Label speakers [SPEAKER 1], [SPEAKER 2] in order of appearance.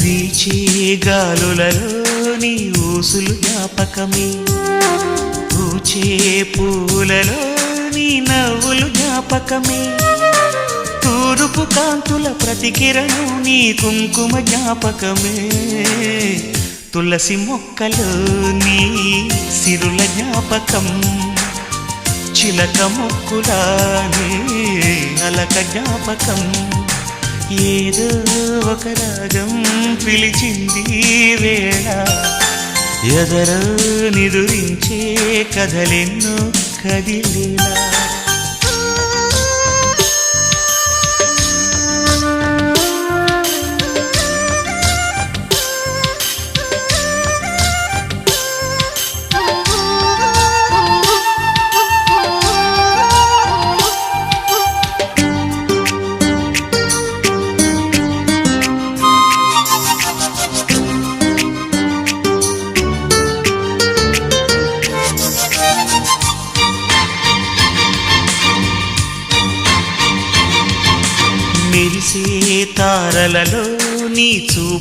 [SPEAKER 1] వీచే గాలులలో నీ ఊసులు జ్ఞాపకమే, పూచే పూలలో నీ నవ్వులు జ్ఞాపకమే, తూరుపు కాంతుల ప్రతికిరణం నీ కుంకుమ జ్ఞాపకమే, తులసి మొక్కలో నీ సిరుల జ్ఞాపకం, చిలక మొక్కులానే అలక జ్ఞాపకం, ఏదో ఒక రాగం పిలిచింది వేళ, ఎదరో నిదురించే కథలెన్నో కదిలేలా. మెరిసే తారలలో నీ చూపు